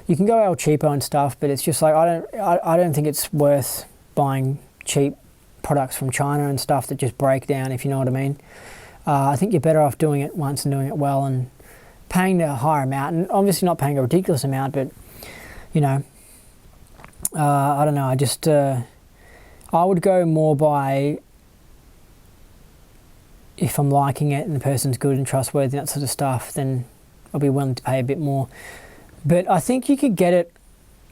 you can go El Cheapo and stuff, but it's just like, I don't think it's worth buying cheap products from China and stuff that just break down, if you know what I mean. I think you're better off doing it once and doing it well and paying the higher amount, and obviously not paying a ridiculous amount, but you know, I don't know, I would go more by if I'm liking it and the person's good and trustworthy and that sort of stuff, then I'll be willing to pay a bit more. But I think you could get it.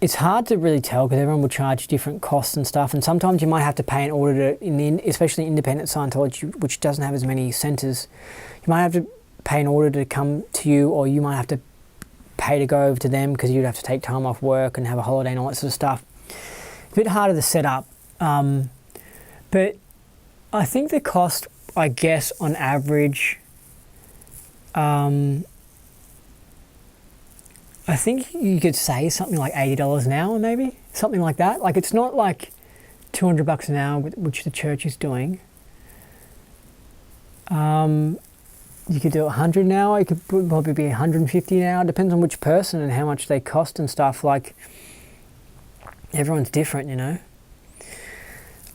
It's hard to really tell because everyone will charge different costs and stuff, and sometimes you might have to pay in order to, especially independent Scientology, which doesn't have as many centres, you might have to pay in order to come to you, or you might have to pay to go over to them because you'd have to take time off work and have a holiday and all that sort of stuff. A bit harder to set up, but I think the cost, I guess, on average, I think you could say something like $80 an hour, maybe something like that. Like, it's not like $200 an hour, which the church is doing. You could do 100 an hour. It could probably be 150 an hour. Depends on which person and how much they cost and stuff. Like, everyone's different, you know.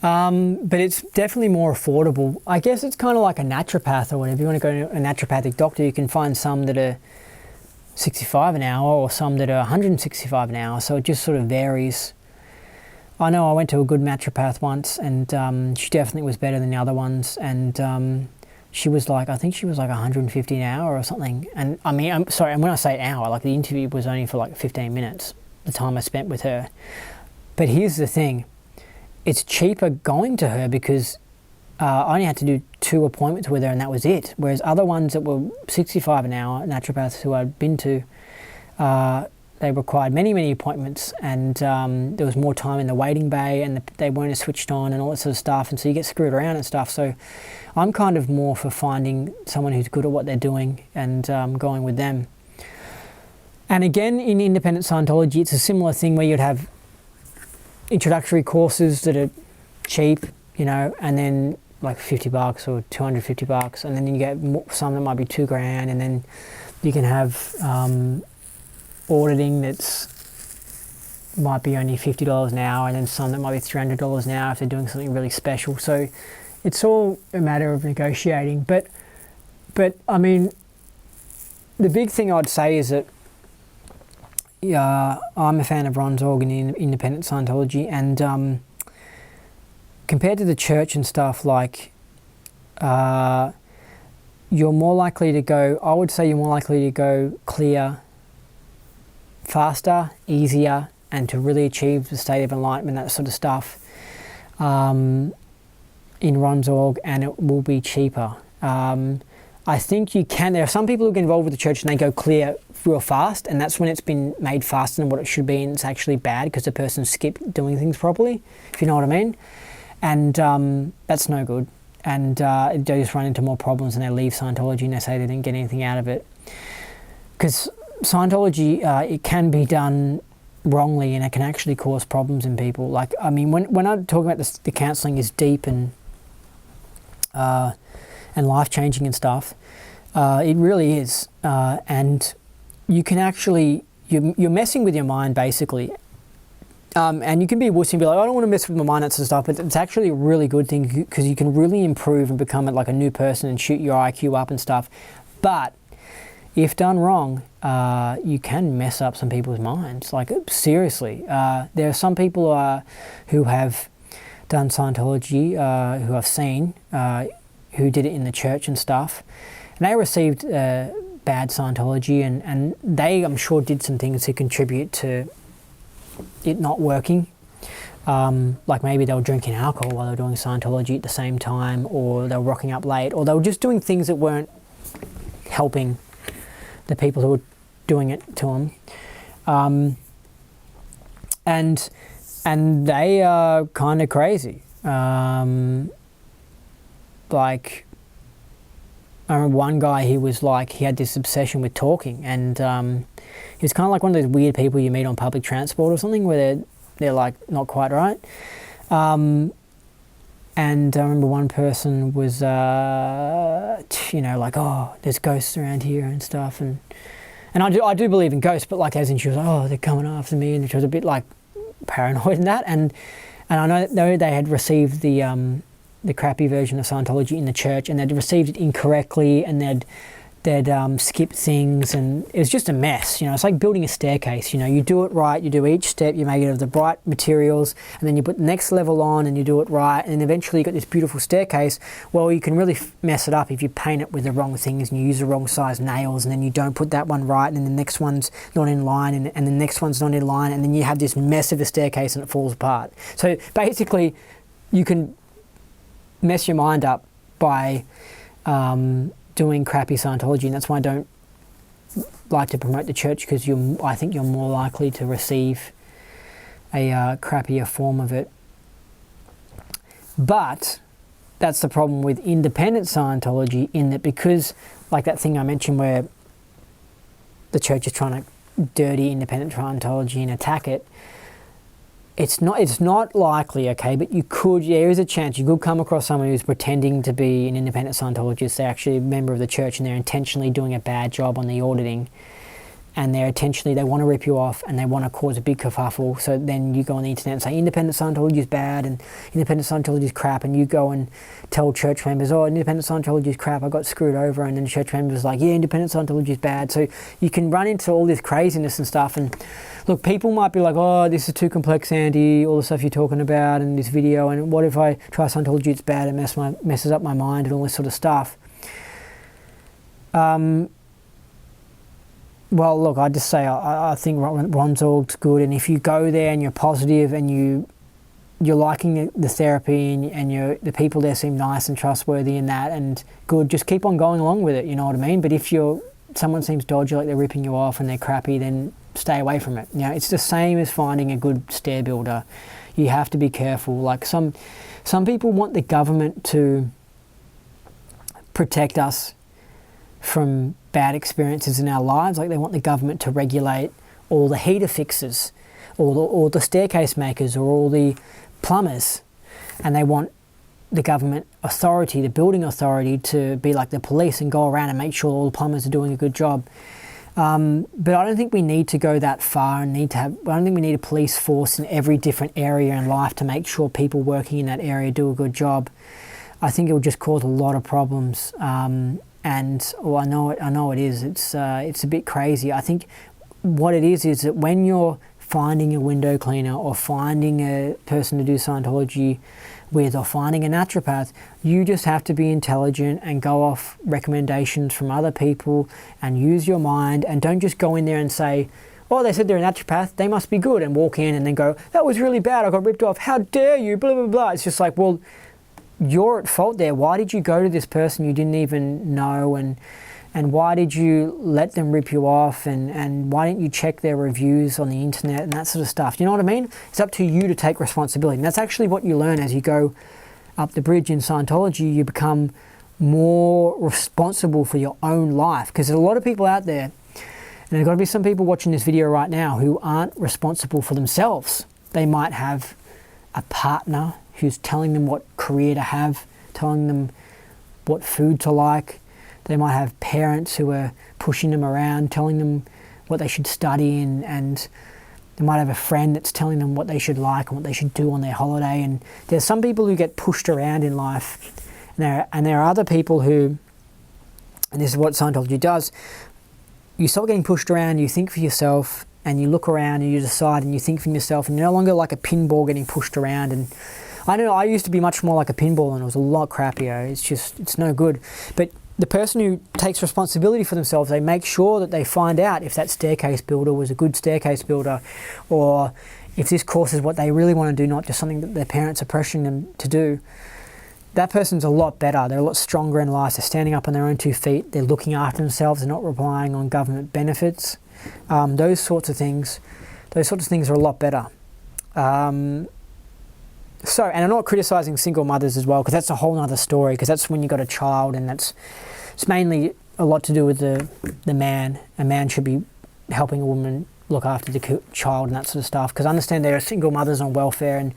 But it's definitely more affordable. I guess it's kind of like a naturopath or whatever. If you want to go to a naturopathic doctor, you can find some that are $65 an hour or some that are $165 an hour. So it just sort of varies. I know I went to a good naturopath once, and she definitely was better than the other ones. And she was like, I think she was like $150 an hour or something. And I mean, I'm sorry, and when I say an hour, like the interview was only for like 15 minutes, the time I spent with her. But here's the thing. It's cheaper going to her because I only had to do 2 appointments with her and that was it. Whereas other ones that were $65 an hour, naturopaths who I'd been to, they required many, many appointments, and there was more time in the waiting bay, and they weren't as switched on and all that sort of stuff, and so you get screwed around and stuff. So I'm kind of more for finding someone who's good at what they're doing and going with them. And again, in independent Scientology, it's a similar thing where you'd have introductory courses that are cheap, you know, and then like $50 or $250, and then you get some that might be $2,000, and then you can have auditing that's might be only $50 an hour, and then some that might be $300 an hour if they're doing something really special. So it's all a matter of negotiating. But I mean, the big thing I'd say is that I'm a fan of Ron Zorg and independent Scientology, and compared to the church and stuff, like you're more likely to go, I would say you're more likely to go clear faster, easier, and to really achieve the state of enlightenment, that sort of stuff, in Ron Zorg, and it will be cheaper. I think you can, there are some people who get involved with the church and they go clear real fast, and that's when it's been made faster than what it should be, and it's actually bad because the person skipped doing things properly, if you know what I mean. And that's no good. And they just run into more problems, and they leave Scientology and they say they didn't get anything out of it. Because Scientology, it can be done wrongly, and it can actually cause problems in people. Like, I mean, when I'm talking about this, the counselling is deep and life-changing and stuff, it really is. And you can actually, you're messing with your mind, basically. And you can be a wussy and be like, I don't want to mess with my mind and stuff, but it's actually a really good thing because you can really improve and become like a new person and shoot your IQ up and stuff. But if done wrong, you can mess up some people's minds. Like, seriously. There are some people who have done Scientology, who I've seen, who did it in the church and stuff. And they received bad Scientology, and they, I'm sure, did some things to contribute to it not working. Like maybe they were drinking alcohol while they were doing Scientology at the same time, or they were rocking up late, or they were just doing things that weren't helping the people who were doing it to them. And they are kind of crazy. Like, I remember one guy, he had this obsession with talking, and he was kind of like one of those weird people you meet on public transport or something, where they're like not quite right. And I remember one person was, like, oh, there's ghosts around here and stuff, and I do believe in ghosts, but like, as in, she was like, oh, they're coming after me, and she was a bit like paranoid and that, and I know they had received the crappy version of Scientology in the church, and they'd received it incorrectly, and they'd they'd skip things, and it was just a mess. It's like building a staircase. You do it right, you do each step, you make it of the right materials, and then you put the next level on and you do it right, and eventually you got this beautiful staircase. Well, you can really mess it up if you paint it with the wrong things and you use the wrong size nails, and then you don't put that one right, and then the next one's not in line, and the next one's not in line, and then you have this mess of a staircase and it falls apart. So basically you can mess your mind up by doing crappy Scientology, and that's why I don't like to promote the church, because I think you're more likely to receive a crappier form of it. But that's the problem with independent Scientology, in that because, like that thing I mentioned where the church is trying to dirty independent Scientology and attack it, it's not likely, okay, but there is a chance you could come across someone who's pretending to be an independent Scientologist. They're actually a member of the church and they're intentionally doing a bad job on the auditing, and they want to rip you off and they want to cause a big kerfuffle. So then you go on the internet and say independent Scientology is bad and independent Scientology is crap, and you go and tell church members, oh, independent Scientology is crap, I got screwed over, and then the church members like, yeah, independent Scientology is bad. So you can run into all this craziness and stuff. And look, people might be like, oh, this is too complex, Andy, all the stuff you're talking about in this video, and what if I try Scientology, it's bad, it messes up my mind and all this sort of stuff. Well, look, I just say I think Ron's Org's good, and if you go there and you're positive and you're liking the therapy and the people there seem nice and trustworthy and that and good, just keep on going along with it, you know what I mean? But if someone seems dodgy, like they're ripping you off and they're crappy, then stay away from it. It's the same as finding a good stair builder. You have to be careful. Like some people want the government to protect us from bad experiences in our lives. Like they want the government to regulate all the heater fixers, or the staircase makers, or all the plumbers, and they want the government authority, the building authority, to be like the police and go around and make sure all the plumbers are doing a good job. But I don't think we need to go that far, and I don't think we need a police force in every different area in life to make sure people working in that area do a good job. I think it will just cause a lot of problems. I know it is. It's a bit crazy. I think what it is that when you're finding a window cleaner or finding a person to do Scientology with or finding a naturopath, you just have to be intelligent and go off recommendations from other people and use your mind, and don't just go in there and say, oh, they said they're a naturopath, they must be good, and walk in and then go, that was really bad, I got ripped off, how dare you, blah, blah, blah. It's just like, well, you're at fault there. Why did you go to this person you didn't even know, and why did you let them rip you off, and why didn't you check their reviews on the internet and that sort of stuff? You know what I mean? It's up to you to take responsibility, and that's actually what you learn as you go up the bridge in Scientology. You become more responsible for your own life, because there's a lot of people out there, and there's got to be some people watching this video right now who aren't responsible for themselves. They might have a partner who's telling them what career to have, telling them what food to like. They might have parents who are pushing them around, telling them what they should study, and they might have a friend that's telling them what they should like and what they should do on their holiday. And there's some people who get pushed around in life, and there are other people who, and this is what Scientology does, you stop getting pushed around, you think for yourself, and you look around and you decide and you think for yourself, and you're no longer like a pinball getting pushed around. And I know I used to be much more like a pinball, and it was a lot crappier. It's no good. But the person who takes responsibility for themselves, they make sure that they find out if that staircase builder was a good staircase builder, or if this course is what they really want to do, not just something that their parents are pressuring them to do. That person's a lot better. They're a lot stronger in life. They're standing up on their own 2 feet. They're looking after themselves. They're not relying on government benefits. Those sorts of things are a lot better. And I'm not criticising single mothers as well, because that's a whole other story, because that's when you got a child, and it's mainly a lot to do with the man. A man should be helping a woman look after the child and that sort of stuff, because I understand there are single mothers on welfare, and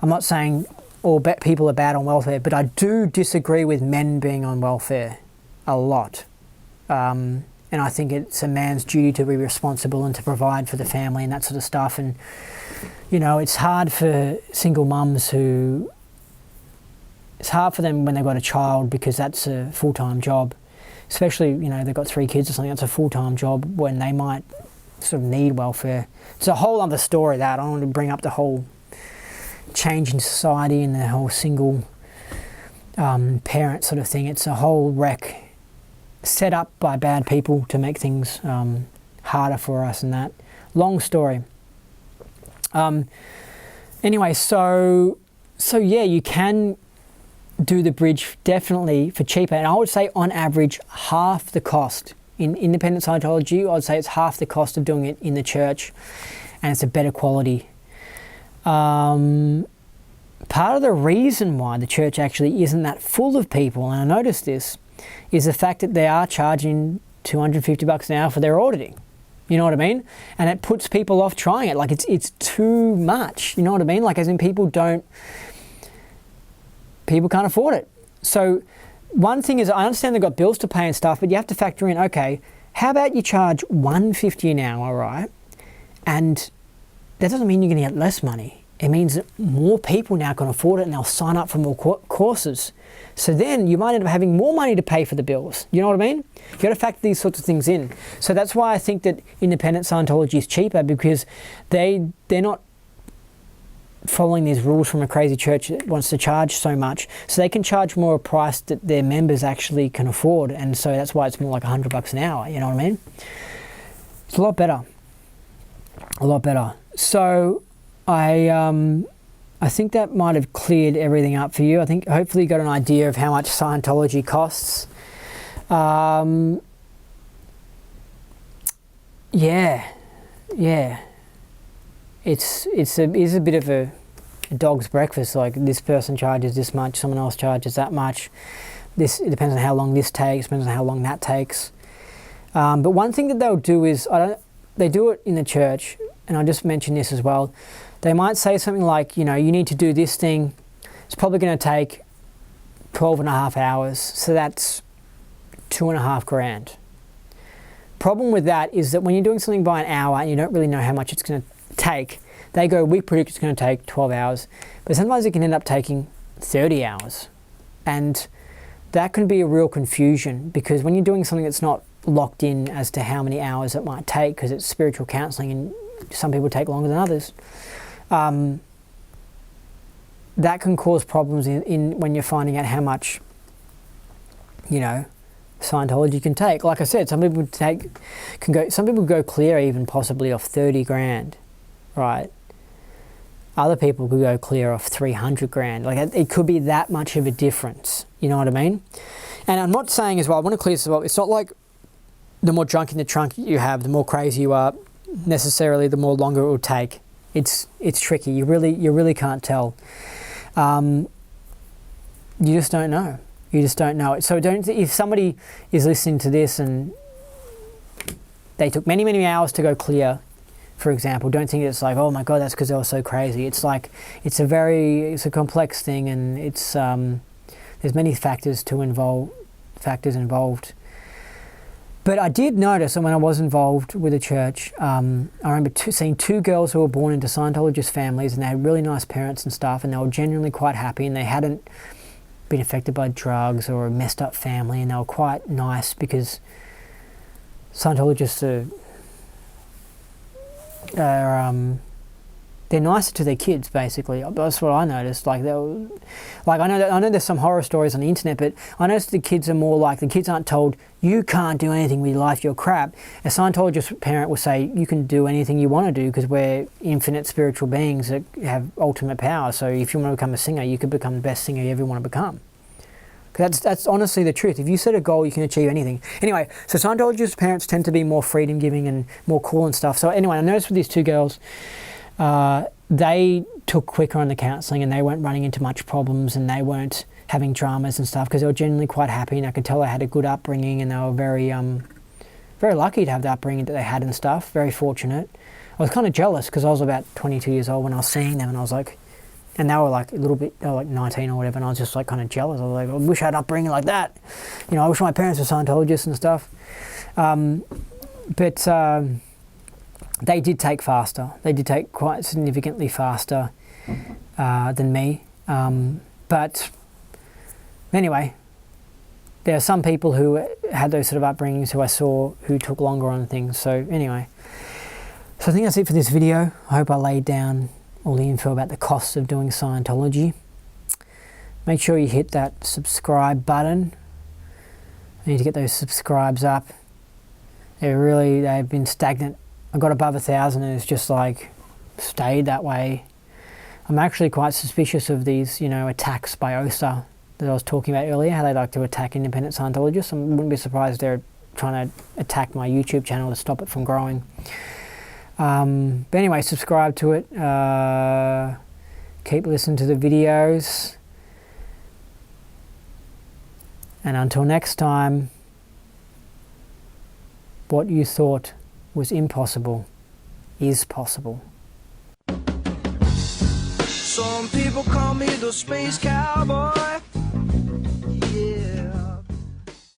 I'm not saying all people are bad on welfare, but I do disagree with men being on welfare a lot. And I think it's a man's duty to be responsible and to provide for the family and that sort of stuff. And you know, it's hard for single mums it's hard for them when they've got a child, because that's a full-time job. especially, you know, they've got 3 kids or something, that's a full-time job when they might sort of need welfare. It's a whole other story that I don't want to bring up the whole change in society and the whole single parent sort of thing. It's a whole wreck set up by bad people to make things harder for us and that. Long story. Anyway, so yeah, you can do the bridge definitely for cheaper, and I would say on average half the cost. In independent Scientology, I'd say it's half the cost of doing it in the church, and it's a better quality. Part of the reason why the church actually isn't that full of people, and I noticed this, is the fact that they are charging $250 an hour for their auditing. You know what I mean? And it puts people off trying it. Like it's too much. You know what I mean? Like as in people can't afford it. So one thing is, I understand they've got bills to pay and stuff, but you have to factor in, okay, how about you charge $150 an hour, right? And that doesn't mean you're going to get less money. It means that more people now can afford it and they'll sign up for more courses. So then you might end up having more money to pay for the bills. You know what I mean? You've got to factor these sorts of things in. So that's why I think that independent Scientology is cheaper, because they're not following these rules from a crazy church that wants to charge so much. So they can charge more a price that their members actually can afford. And so that's why it's more like $100 an hour. You know what I mean? It's a lot better. A lot better. So I think that might have cleared everything up for you. I think hopefully you got an idea of how much Scientology costs. Yeah. It's a bit of a dog's breakfast. Like this person charges this much, someone else charges that much. It depends on how long this takes, depends on how long that takes. But one thing that they'll do is, they do it in the church, and I'll just mention this as well. They might say something like, you know, you need to do this thing. It's probably going to take 12 and a half hours. So that's $2,500. Problem with that is that when you're doing something by an hour and you don't really know how much it's going to take, they go, we predict it's going to take 12 hours. But sometimes it can end up taking 30 hours. And that can be a real confusion, because when you're doing something that's not locked in as to how many hours it might take, because it's spiritual counselling and some people take longer than others, that can cause problems in when you're finding out how much, you know, Scientology can take. Like I said, some people go clear even possibly off 30 grand, right? Other people could go clear off 300 grand. Like it could be that much of a difference. You know what I mean? And I'm not saying as well, I want to clear this as well, it's not like the more junk in the trunk you have, the more crazy you are, necessarily the more longer it will take. It's tricky. You really can't tell. You just don't know. You just don't know it. So if somebody is listening to this and they took many hours to go clear, for example, don't think it's like, oh my God, that's because they were so crazy. It's like, it's a complex thing, and it's there's many factors involved. But I did notice that when I was involved with the church, I remember seeing 2 girls who were born into Scientologist families, and they had really nice parents and stuff, and they were genuinely quite happy, and they hadn't been affected by drugs or a messed up family, and they were quite nice, because Scientologists they're nicer to their kids, basically. That's what I noticed. Like I know there's some horror stories on the internet, but I noticed the kids aren't told, you can't do anything with your life, you're crap. A Scientologist parent will say, you can do anything you want to do, because we're infinite spiritual beings that have ultimate power. So if you want to become a singer, you could become the best singer you ever want to become. That's honestly the truth. If you set a goal, you can achieve anything. Anyway, so Scientologist parents tend to be more freedom giving and more cool and stuff. So anyway, I noticed with these 2 girls, they took quicker on the counselling, and they weren't running into much problems, and they weren't having dramas and stuff, because they were genuinely quite happy, and I could tell they had a good upbringing, and they were very lucky to have the upbringing that they had and stuff, very fortunate. I was kind of jealous, because I was about 22 years old when I was seeing them, and I was like, and they were like they were like 19 or whatever, and I was just like kind of jealous. I was like, I wish I had upbringing like that. You know, I wish my parents were Scientologists and stuff. But they did take faster. They did take quite significantly faster than me. But anyway, there are some people who had those sort of upbringings who I saw who took longer on things. So anyway, so I think that's it for this video. I hope I laid down all the info about the costs of doing Scientology. Make sure you hit that subscribe button. I need to get those subscribes up. They've been stagnant. I got above 1,000 and it's just like stayed that way. I'm actually quite suspicious of these, attacks by OSA that I was talking about earlier, how they like to attack independent Scientologists. I wouldn't be surprised they're trying to attack my YouTube channel to stop it from growing. But anyway, subscribe to it. Keep listening to the videos. And until next time, what you thought was impossible is possible. Some people call me the space cowboy.